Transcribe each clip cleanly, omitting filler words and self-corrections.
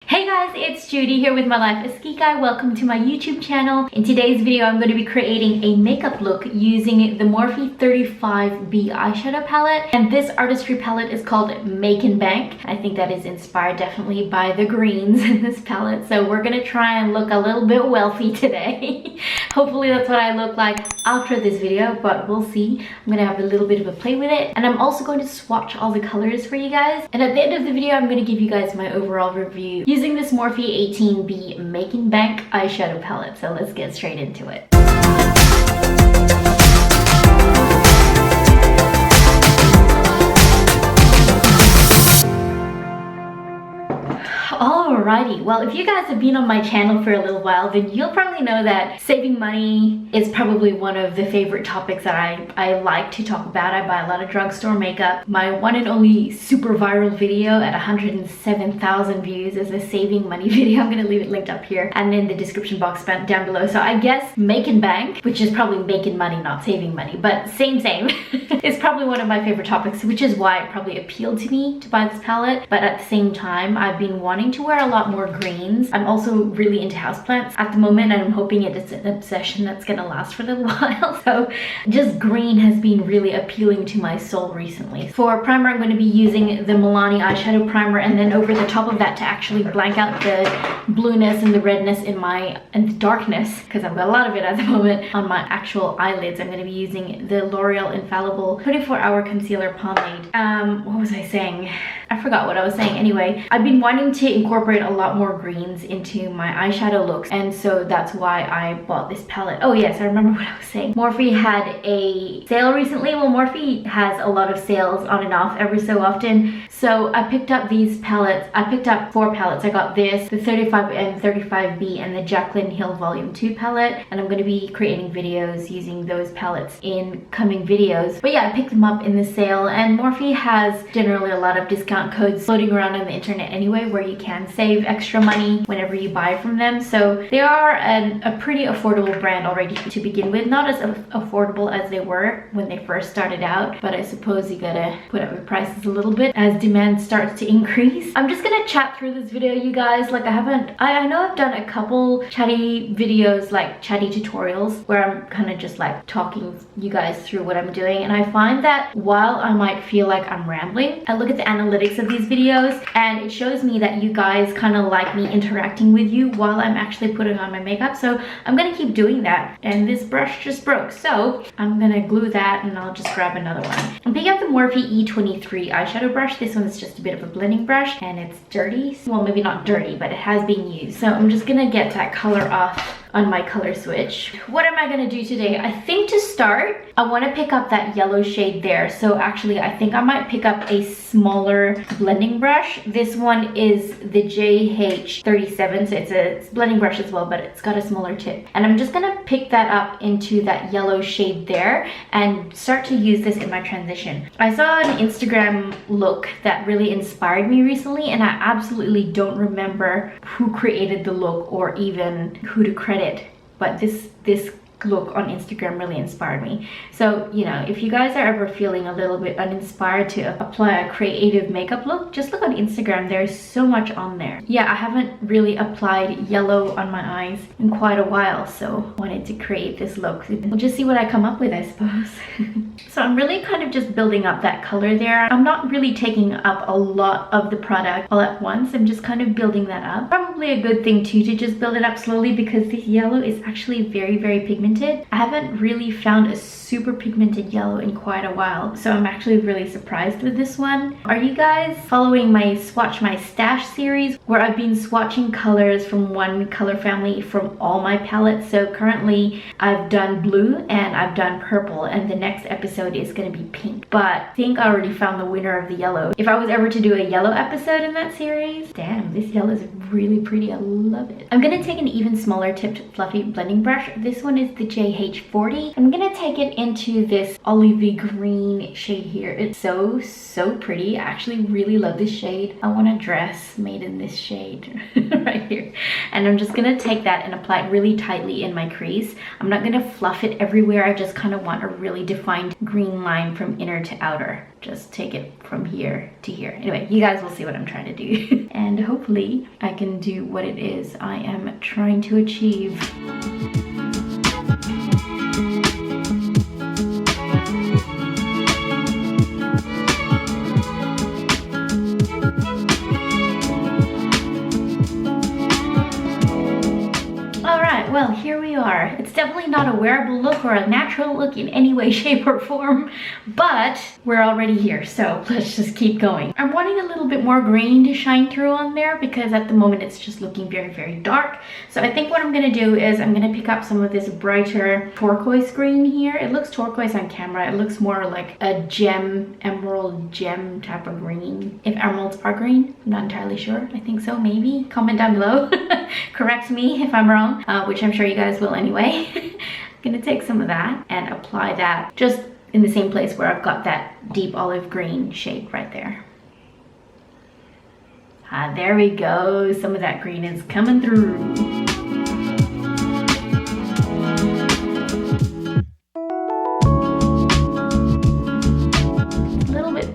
Hey guys, it's Judy here with my Life as Kikay. Welcome to my YouTube channel. In today's video, I'm going to be creating a makeup look using the Morphe 35B eyeshadow palette. And this artistry palette is called Makin Bank. I think that is inspired definitely by the greens in this palette. So we're going to try and look a little bit wealthy today. Hopefully that's what I look like after this video, but we'll see. I'm going to have a little bit of a play with it. And I'm also going to swatch all the colors for you guys. And at the end of the video, I'm going to give you guys my overall review using this Morphe 18B Makin Bank eyeshadow palette. So let's get straight into it. Alrighty, well, if you guys have been on my channel for a little while, then you'll probably know that saving money is probably one of the favorite topics that I like to talk about. I buy a lot of drugstore makeup. My one and only super viral video at 107,000 views is a saving money video. I'm gonna leave it linked up here and in the description box down below. So I guess Makin Bank, which is probably making money, not saving money, but same, is probably one of my favorite topics, which is why it probably appealed to me to buy this palette. But at the same time, I've been wanting to wear a lot more greens. I'm also really into houseplants at the moment, and I'm hoping it's an obsession that's gonna last for a little while. So just green has been really appealing to my soul recently. For primer, I'm going to be using the Milani eyeshadow primer, and then over the top of that to actually blank out the blueness and the redness and the darkness, because I've got a lot of it at the moment on my actual eyelids. I'm going to be using the L'Oreal Infallible 24-hour concealer pomade. What was I saying? I forgot what I was saying. Anyway, I've been wanting to incorporate a lot more greens into my eyeshadow looks, and so that's why I bought this palette. Oh yes, I remember what I was saying. Morphe had a sale recently. Well, Morphe has a lot of sales on and off every so often. So I picked up these palettes. I picked up 4 palettes. I got this, the 35M, 35B, and the Jaclyn Hill Volume 2 palette. And I'm going to be creating videos using those palettes in coming videos. But yeah, I picked them up in the sale, and Morphe has generally a lot of discount codes floating around on the internet anyway, where you can save extra money whenever you buy from them. So they are a pretty affordable brand already to begin with. Not as affordable as they were when they first started out, but I suppose you gotta put up your prices a little bit as demand starts to increase. I'm just gonna chat through this video, you guys. Like I know I've done a couple chatty videos, like chatty tutorials, where I'm kind of just like talking you guys through what I'm doing, and I find that while I might feel like I'm rambling, I look at the analytics of these videos and it shows me that you guys kind of like me interacting with you while I'm actually putting on my makeup. So I'm gonna keep doing that. And this brush just broke, so I'm gonna glue that and I'll just grab another one. I'm picking up the Morphe E23 eyeshadow brush. This one is just a bit of a blending brush and it's dirty. Well, maybe not dirty, but it has been used. So I'm just gonna get that color off on my color switch. What am I gonna do today? I think to start, I wanna pick up that yellow shade there. So actually, I think I might pick up a smaller blending brush. This one is the JH37, so it's a blending brush as well, but it's got a smaller tip. And I'm just gonna pick that up into that yellow shade there and start to use this in my transition. I saw an Instagram look that really inspired me recently, and I absolutely don't remember who created the look or even who to credit, but this look on Instagram really inspired me. So, you know, if you guys are ever feeling a little bit uninspired to apply a creative makeup look, just look on Instagram. There's so much on there. Yeah, I haven't really applied yellow on my eyes in quite a while, so I wanted to create this look. We'll just see what I come up with, I suppose. So I'm really kind of just building up that color there. I'm not really taking up a lot of the product all at once. I'm just kind of building that up. Probably a good thing too to just build it up slowly, because this yellow is actually very, very pigmented. I haven't really found a super pigmented yellow in quite a while, so I'm actually really surprised with this one. Are you guys following my Swatch My Stash series, where I've been swatching colors from one color family from all my palettes? So currently I've done blue and I've done purple, and the next episode is going to be pink, but I think I already found the winner of the yellow. If I was ever to do a yellow episode in that series, damn, this yellow is really pretty. I love it. I'm going to take an even smaller tipped fluffy blending brush. This one is the JH40. I'm gonna take it into this olivey green shade here. It's so pretty. I actually really love this shade. I want a dress made in this shade right here. And I'm just gonna take that and apply it really tightly in my crease. I'm not gonna fluff it everywhere. I just kind of want a really defined green line from inner to outer. Just take it from here to here. Anyway, you guys will see what I'm trying to do. And hopefully I can do what it is I am trying to achieve. Well, here we are. It's definitely not a wearable look or a natural look in any way, shape, or form, but we're already here, so let's just keep going. I'm wanting a little bit more green to shine through on there because at the moment it's just looking very dark. So I think what I'm gonna do is I'm gonna pick up some of this brighter turquoise green here. It looks turquoise on camera. It looks more like a gem, emerald gem type of green. If emeralds are green, I'm not entirely sure. I think so, maybe. Comment down below. Correct me if I'm wrong, which I'm sure you guys will anyway. I'm gonna take some of that and apply that just in the same place where I've got that deep olive green shade right there. There we go. Some of that green is coming through.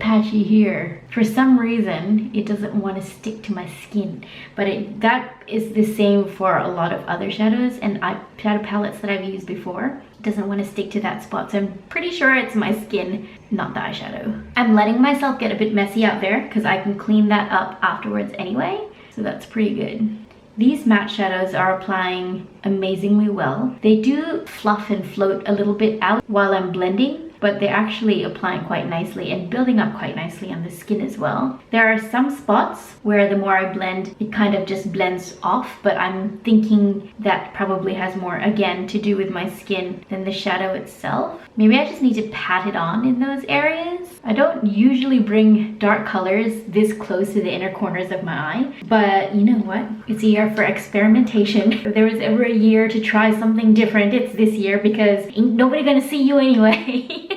Patchy here. For some reason it doesn't want to stick to my skin, but that is the same for a lot of other shadows and shadow palettes that I've used before. It doesn't want to stick to that spot, so I'm pretty sure it's my skin, not the eyeshadow. I'm letting myself get a bit messy out there because I can clean that up afterwards anyway, so that's pretty good. These matte shadows are applying amazingly well. They do fluff and float a little bit out while I'm blending, but they're actually applying quite nicely and building up quite nicely on the skin as well. There are some spots where the more I blend, it kind of just blends off, but I'm thinking that probably has more, again, to do with my skin than the shadow itself. Maybe I just need to pat it on in those areas. I don't usually bring dark colors this close to the inner corners of my eye, but you know what? It's a year for experimentation. If there was ever a year to try something different, it's this year because ain't nobody gonna see you anyway.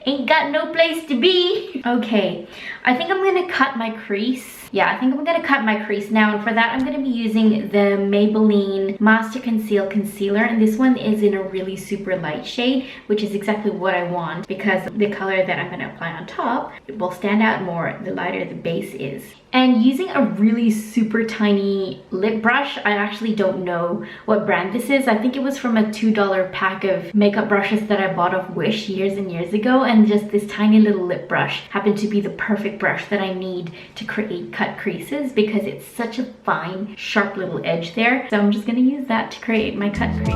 Ain't got no place to be. Okay, I think I'm gonna cut my crease. Yeah, I think I'm gonna cut my crease now, and for that I'm gonna be using the Maybelline Master Conceal Concealer, and this one is in a really super light shade, which is exactly what I want because the color that I'm gonna apply on top, it will stand out more the lighter the base is. And using a really super tiny lip brush, I actually don't know what brand this is. I think it was from a $2 pack of makeup brushes that I bought off Wish years and years ago, and just this tiny little lip brush happened to be the perfect brush that I need to create cut creases because it's such a fine, sharp little edge there. So I'm just gonna use that to create my cut crease.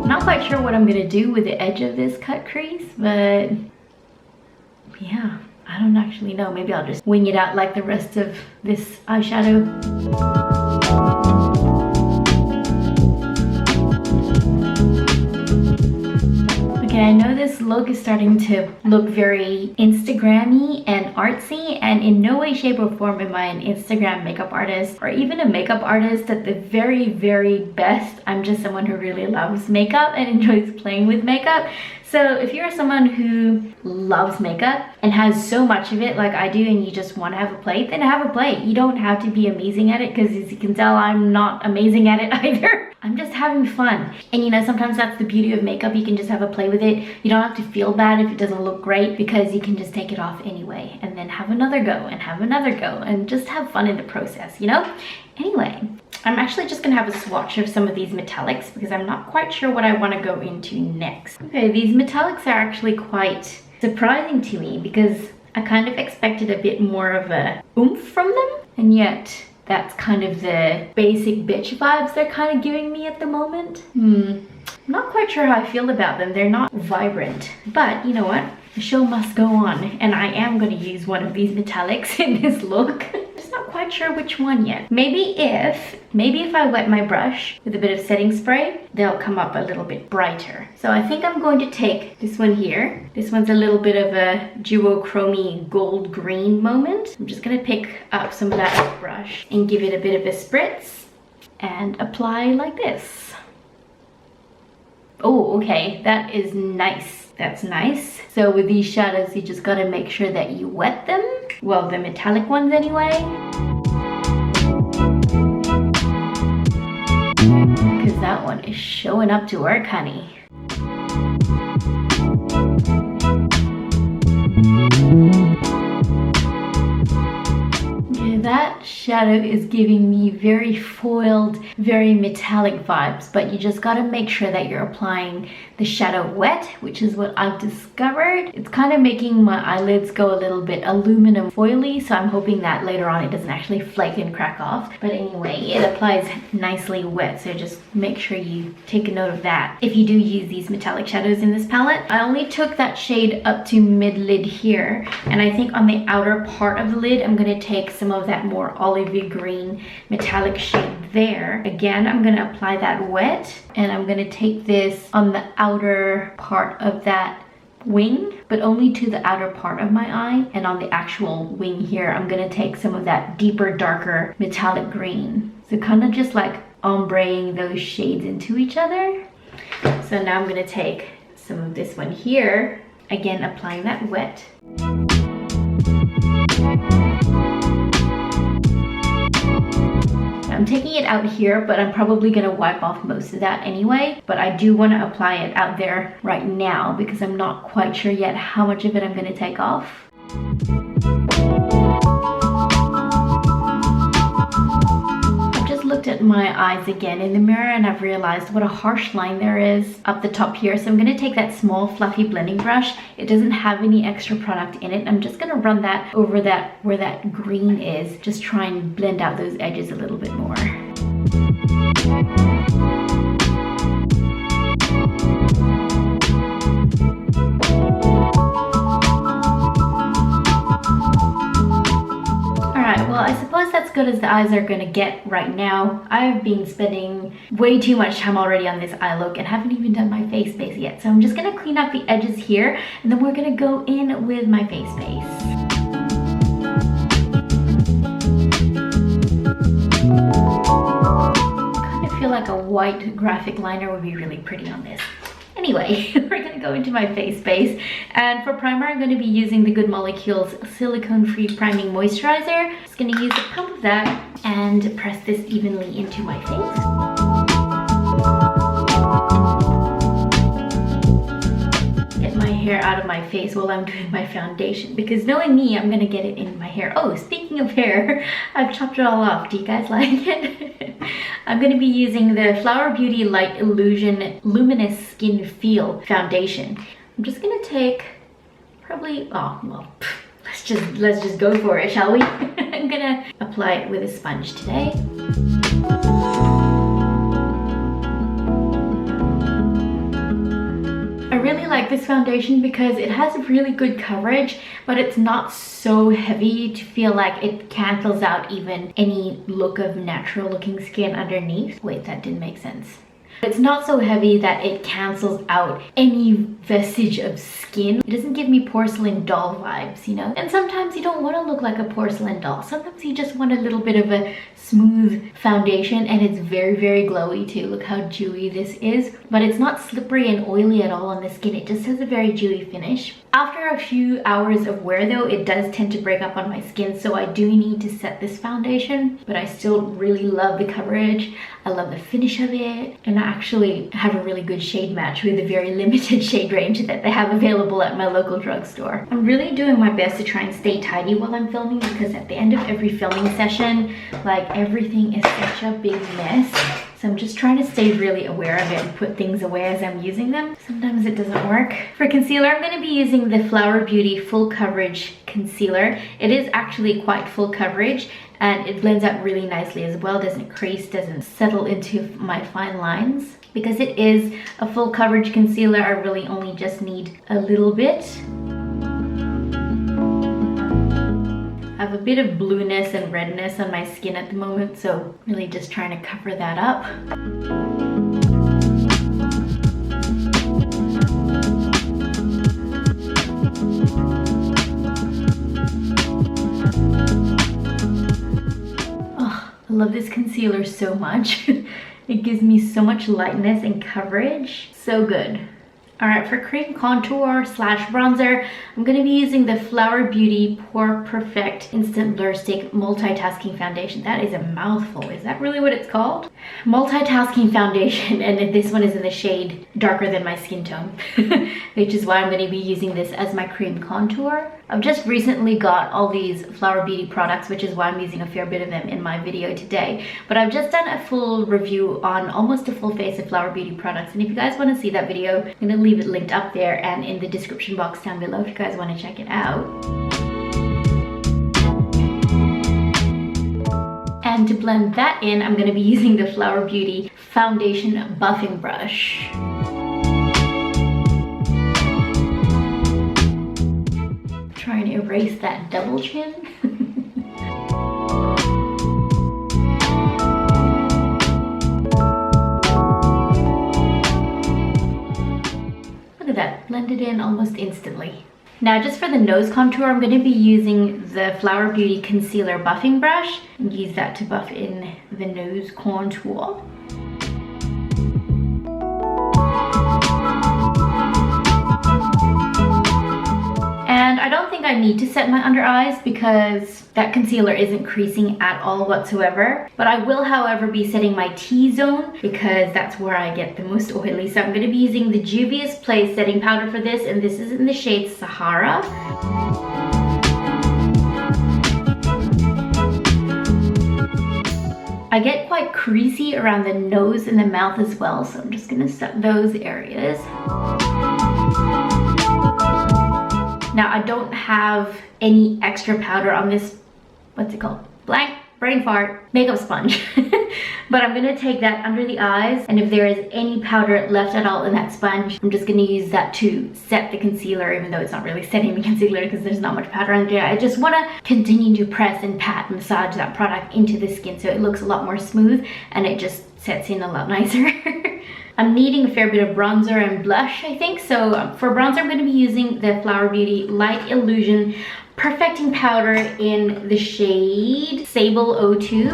Not quite sure what I'm gonna do with the edge of this cut crease, but yeah, I don't actually know. Maybe I'll just wing it out like the rest of this eyeshadow. Okay, I know this look is starting to look very Instagram-y and artsy, and in no way, shape, or form am I an Instagram makeup artist or even a makeup artist at the very best. I'm just someone who really loves makeup and enjoys playing with makeup. So if you're someone who loves makeup and has so much of it like I do and you just want to have a plate, then have a plate. You don't have to be amazing at it because as you can tell, I'm not amazing at it either. I'm just having fun. And you know, sometimes that's the beauty of makeup. You can just have a play with it. You don't have to feel bad if it doesn't look great because you can just take it off anyway and then have another go and have another go and just have fun in the process, you know? Anyway, I'm actually just gonna have a swatch of some of these metallics because I'm not quite sure what I want to go into next. Okay, these metallics are actually quite surprising to me because I kind of expected a bit more of a oomph from them, and yet that's kind of the basic bitch vibes they're kind of giving me at the moment. I'm not quite sure how I feel about them. They're not vibrant, but you know what? The show must go on, and I am going to use one of these metallics in this look. Just not quite sure which one yet. Maybe if I wet my brush with a bit of setting spray, they'll come up a little bit brighter. So I think I'm going to take this one here. This one's a little bit of a duochrome gold green moment. I'm just going to pick up some of that brush and give it a bit of a spritz and apply like this. Oh, okay, that is nice. That's nice. So with these shadows, you just gotta make sure that you wet them. Well, the metallic ones anyway. Because that one is showing up to work, honey. That shadow is giving me very foiled, very metallic vibes, but you just gotta make sure that you're applying the shadow wet, which is what I've discovered. It's kind of making my eyelids go a little bit aluminum foily, so I'm hoping that later on it doesn't actually flake and crack off. But anyway, it applies nicely wet, so just make sure you take a note of that if you do use these metallic shadows in this palette. I only took that shade up to mid-lid here, and I think on the outer part of the lid, I'm gonna take some of that more olivey green metallic shade there. Again, I'm gonna apply that wet, and I'm gonna take this on the outer part of that wing, but only to the outer part of my eye. And on the actual wing here, I'm gonna take some of that deeper, darker metallic green. So kind of just like ombreing those shades into each other. So now I'm gonna take some of this one here, again applying that wet. I'm taking it out here, but I'm probably gonna wipe off most of that anyway. But I do want to apply it out there right now because I'm not quite sure yet how much of it I'm gonna take off. I've just looked at my eyes again in the mirror and I've realized what a harsh line there is up the top here. So I'm gonna take that small fluffy blending brush. It doesn't have any extra product in it. I'm just gonna run that over that where that green is. Just try and blend out those edges a little bit more. Well, I suppose that's good as the eyes are gonna get right now. I've been spending way too much time already on this eye look and haven't even done my face base yet. So I'm just gonna clean up the edges here and then we're gonna go in with my face base. I kind of feel like a white graphic liner would be really pretty on this. Anyway, we're gonna go into my face base, and for primer I'm going to be using the Good Molecules silicone-free priming moisturizer. Just gonna use a pump of that and press this evenly into my face. Get my hair out of my face while I'm doing my foundation, because knowing me, I'm gonna get it in my hair. Oh, speaking of hair, I've chopped it all off. Do you guys like it? I'm going to be using the Flower Beauty Light Illusion Luminous Skin Feel Foundation. I'm just going to take probably, oh, well, let's just go for it, shall we? I'm going to apply it with a sponge today. I really like this foundation because it has really good coverage, but it's not so heavy to feel like it cancels out even any look of natural looking skin underneath. Wait, that didn't make sense. It's not so heavy that it cancels out any vestige of skin. It doesn't give me porcelain doll vibes, you know? And sometimes you don't want to look like a porcelain doll. Sometimes you just want a little bit of a smooth foundation, and it's very, very glowy too. Look how dewy this is. But it's not slippery and oily at all on the skin. It just has a very dewy finish. After a few hours of wear though, it does tend to break up on my skin, so I do need to set this foundation, but I still really love the coverage. I love the finish of it, and I actually have a really good shade match with the very limited shade range that they have available at my local drugstore. I'm really doing my best to try and stay tidy while I'm filming, because at the end of every filming session, like, everything is such a big mess. So I'm just trying to stay really aware of it and put things away as I'm using them. Sometimes it doesn't work. For concealer, I'm going to be using the Flower Beauty Full Coverage Concealer. It is actually quite full coverage, and it blends out really nicely as well. Doesn't crease, doesn't settle into my fine lines. Because it is a full coverage concealer, I really only just need a little bit. I have a bit of blueness and redness on my skin at the moment, so really just trying to cover that up. Oh, I love this concealer so much. It gives me so much lightness and coverage. So good. Alright, for cream contour slash bronzer, I'm going to be using the Flower Beauty Pore Perfect Instant Blur Stick Multitasking Foundation. That is a mouthful. Is that really what it's called? Multitasking Foundation, and this one is in the shade darker than my skin tone, which is why I'm going to be using this as my cream contour. I've just recently got all these Flower Beauty products, which is why I'm using a fair bit of them in my video today. But I've just done a full review on almost a full face of Flower Beauty products, and if you guys want to see that video, I'm going to leave it linked up there and in the description box down below if you guys want to check it out. And to blend that in, I'm going to be using the Flower Beauty Foundation Buffing Brush. Try and erase that double chin. Look at that, blended in almost instantly. Now just for the nose contour, I'm going to be using the Flower Beauty Concealer Buffing Brush and use that to buff in the nose contour. And I don't think I need to set my under eyes because that concealer isn't creasing at all whatsoever. But I will, however, be setting my T-zone because that's where I get the most oily. So I'm going to be using the Juvia's Place setting powder for this, and this is in the shade Sahara. I get quite creasy around the nose and the mouth as well, so I'm just going to set those areas. Now I don't have any extra powder on this, what's it called? Blank brain fart makeup sponge. But I'm gonna take that under the eyes, and if there is any powder left at all in that sponge, I'm just gonna use that to set the concealer, even though it's not really setting the concealer because there's not much powder under there. I just wanna continue to press and pat and massage that product into the skin so it looks a lot more smooth and it just sets in a lot nicer. I'm needing a fair bit of bronzer and blush, I think. So for bronzer, I'm going to be using the Flower Beauty Light Illusion Perfecting Powder in the shade Sable 02.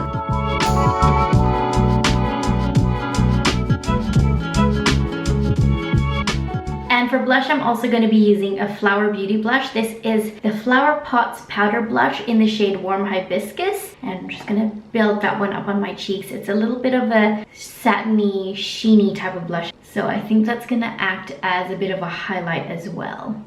And for blush, I'm also going to be using a Flower Beauty blush. This is the Flower Pots Powder Blush in the shade Warm Hibiscus. And I'm just going to build that one up on my cheeks. It's a little bit of a satiny, sheeny type of blush. So I think that's going to act as a bit of a highlight as well.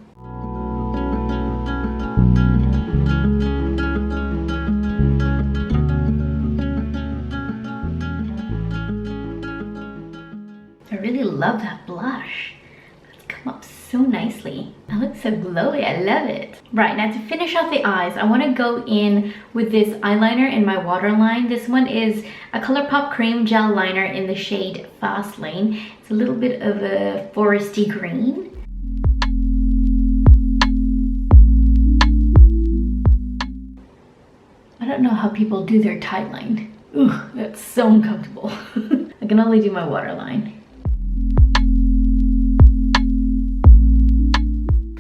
I really love that blush. Up so nicely. That looks so glowy. I love it. Right, now to finish off the eyes, I want to go in with this eyeliner in my waterline. This one is a ColourPop Cream Gel Liner in the shade Fast Lane. It's a little bit of a foresty green. I don't know how people do their tight line. Ugh, that's so uncomfortable. I can only do my waterline.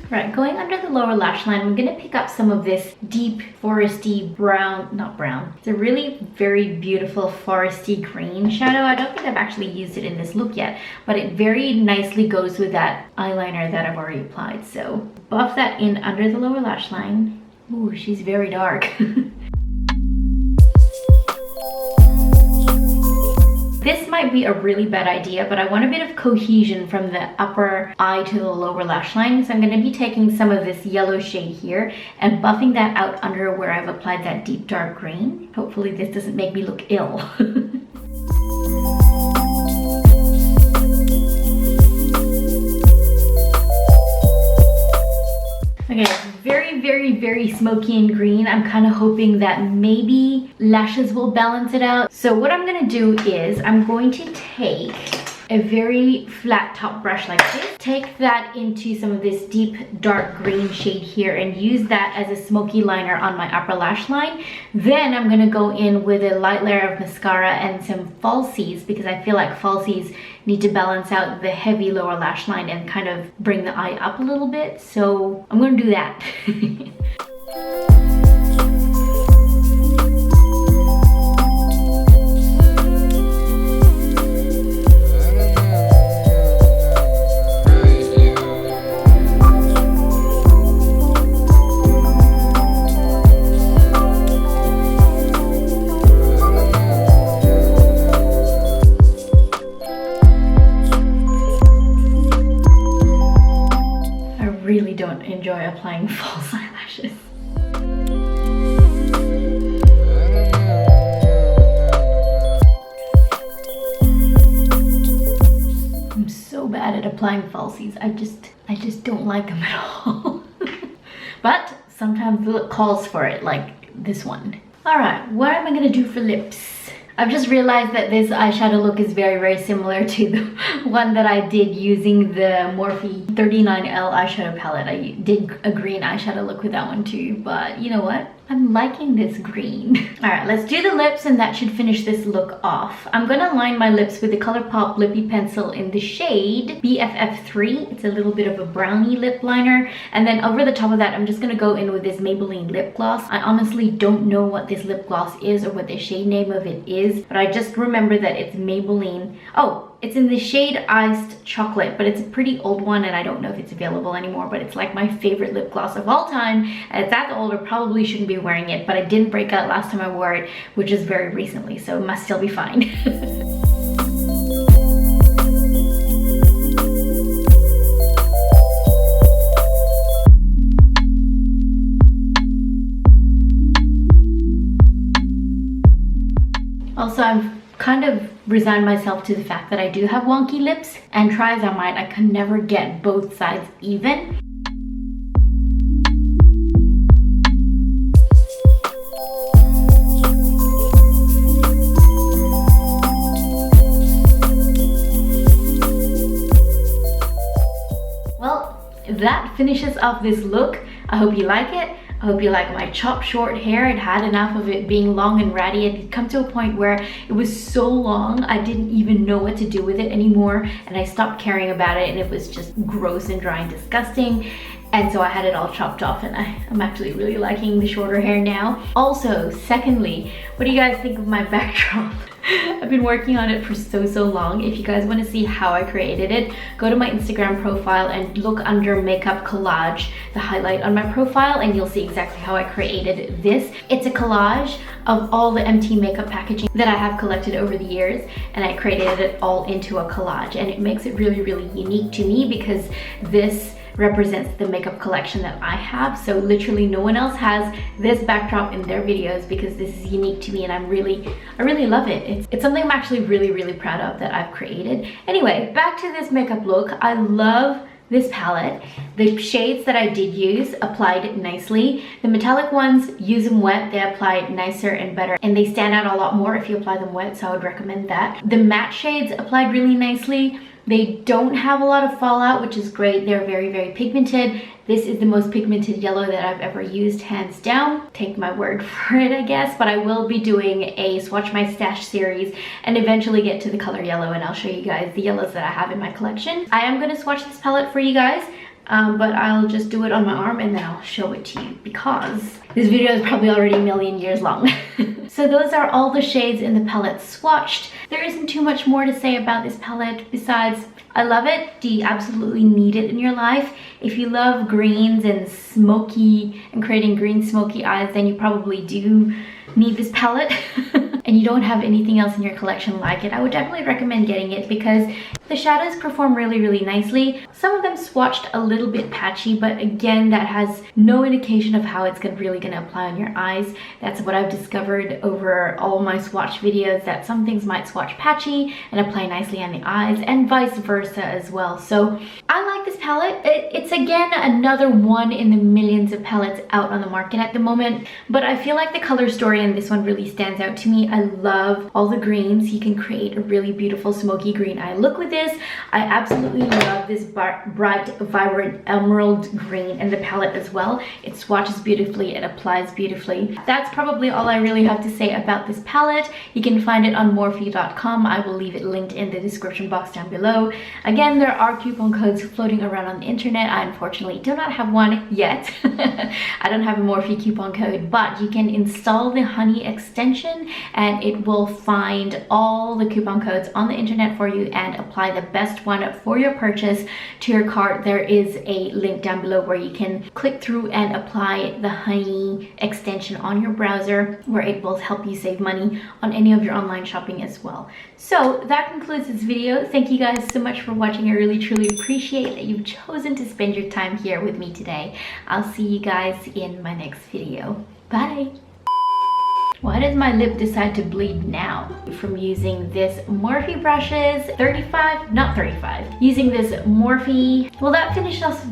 Right, going under the lower lash line, I'm going to pick up some of this deep foresty brown, not brown. It's a really very beautiful foresty green shadow. I don't think I've actually used it in this look yet, but it very nicely goes with that eyeliner that I've already applied. So buff that in under the lower lash line. Ooh, she's very dark. This might be a really bad idea, but I want a bit of cohesion from the upper eye to the lower lash line. So I'm going to be taking some of this yellow shade here and buffing that out under where I've applied that deep dark green. Hopefully this doesn't make me look ill. Okay, very smoky and green. I'm kind of hoping that maybe lashes will balance it out. So what I'm going to do is I'm going to take a very flat top brush like this. Take that into some of this deep dark green shade here and use that as a smoky liner on my upper lash line. Then I'm gonna go in with a light layer of mascara and some falsies, because I feel like falsies need to balance out the heavy lower lash line and kind of bring the eye up a little bit. So I'm gonna do that. Don't enjoy applying false eyelashes. I'm so bad at applying falsies. I just don't like them at all. But sometimes the look calls for it, like this one. All right, what am I gonna do for lips? I've just realized that this eyeshadow look is very similar to the one that I did using the Morphe 39L eyeshadow palette. I did a green eyeshadow look with that one too, but you know what? I'm liking this green. All right, let's do the lips and that should finish this look off. I'm gonna line my lips with the ColourPop Lippie Pencil in the shade BFF3. It's a little bit of a brownie lip liner. And then over the top of that, I'm just gonna go in with this Maybelline Lip Gloss. I honestly don't know what this lip gloss is or what the shade name of it is, but I just remember that it's Maybelline. Oh, it's in the shade Iced Chocolate, but it's a pretty old one and I don't know if it's available anymore, but it's like my favorite lip gloss of all time. And it's that old, I probably shouldn't be wearing it, but I didn't break out last time I wore it, which is very recently, so it must still be fine. Also, I've kind of resigned myself to the fact that I do have wonky lips, and try as I might, I can never get both sides even. Well, that finishes off this look. I hope you like it. I hope you like my chopped short hair. It had enough of it being long and ratty. It had come to a point where it was so long I didn't even know what to do with it anymore, and I stopped caring about it, and it was just gross and dry and disgusting. And so I had it all chopped off, and I'm actually really liking the shorter hair now. Also, secondly, what do you guys think of my backdrop? I've been working on it for so long. If you guys want to see how I created it, go to my Instagram profile and look under makeup collage, the highlight on my profile, and you'll see exactly how I created this. It's a collage of all the empty makeup packaging that I have collected over the years, and I created it all into a collage, and it makes it really unique to me because this represents the makeup collection that I have. So literally no one else has this backdrop in their videos because this is unique to me, and I really love it. It's something I'm actually really proud of that I've created. Anyway, back to this makeup look. I love this palette. The shades that I did use applied nicely. The metallic ones, use them wet, they apply nicer and better, and they stand out a lot more if you apply them wet, so I would recommend that. The matte shades applied really nicely. They don't have a lot of fallout, which is great. They're very pigmented. This is the most pigmented yellow that I've ever used, hands down. Take my word for it, I guess, but I will be doing a Swatch My Stash series and eventually get to the color yellow, and I'll show you guys the yellows that I have in my collection. I am gonna swatch this palette for you guys, but I'll just do it on my arm and then I'll show it to you because this video is probably already a million years long. So those are all the shades in the palette swatched. There isn't too much more to say about this palette besides I love it. Do you absolutely need it in your life? If you love greens and smoky and creating green smoky eyes, then you probably do need this palette. And you don't have anything else in your collection like it, I would definitely recommend getting it because the shadows perform really nicely. Some of them swatched a little bit patchy, but again, that has no indication of how it's really gonna apply on your eyes. That's what I've discovered over all my swatch videos, that some things might swatch patchy and apply nicely on the eyes, and vice versa as well. So I like this palette. It's again another one in the millions of palettes out on the market at the moment, but I feel like the color story in this one really stands out to me. I love all the greens. You can create a really beautiful smoky green eye look with this. I absolutely love this bright, vibrant emerald green in the palette as well. It swatches beautifully, it applies beautifully. That's probably all I really have to say about this palette. You can find it on Morphe.com. I will leave it linked in the description box down below. Again, there are coupon codes floating around on the internet. I unfortunately do not have one yet. I don't have a Morphe coupon code, but you can install the Honey extension and it will find all the coupon codes on the internet for you and apply the best one for your purchase to your cart. There is a link down below where you can click through and apply the Honey extension on your browser, where it will help you save money on any of your online shopping as well. So that concludes this video. Thank you guys so much for watching. I really truly appreciate that you've chosen to spend your time here with me today. I'll see you guys in my next video. Bye. Why does my lip decide to bleed now? From using this Morphe brushes, using this Morphe, well, that finished us.